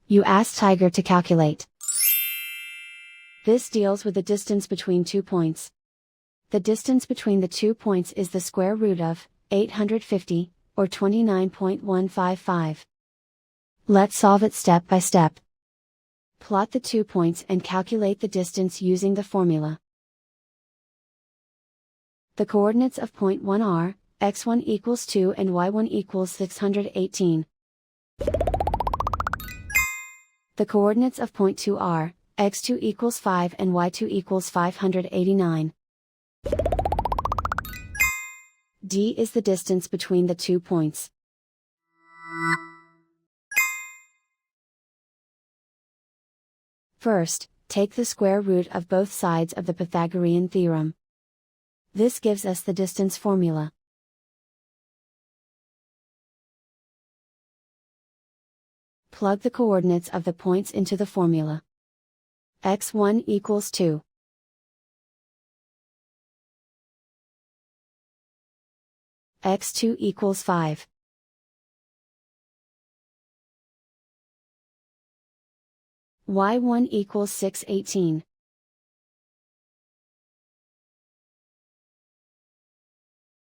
You ask Tiger to calculate. This deals with the distance between 2 points. The distance between the 2 points is the square root of 850, or 29.155. Let's solve it step by step. Plot the 2 points and calculate the distance using the formula. The coordinates of point 1 are, x1 equals 2 and y1 equals 618. The coordinates of point 2 are, x2 equals 5 and y2 equals 589. D is the distance between the 2 points. First, take the square root of both sides of the Pythagorean theorem. This gives us the distance formula. Plug the coordinates of the points into the formula. x1 equals 2. x2 equals 5. y1 equals 618.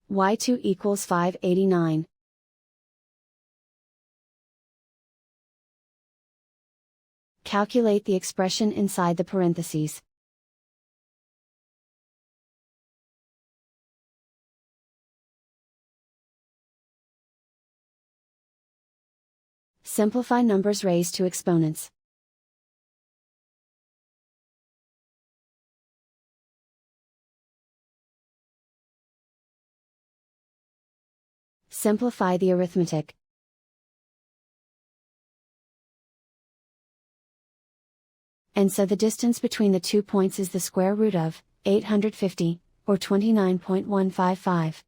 y2 equals 589. Calculate the expression inside the parentheses. Simplify numbers raised to exponents. Simplify the arithmetic. And so the distance between the 2 points is the square root of 850, or 29.155.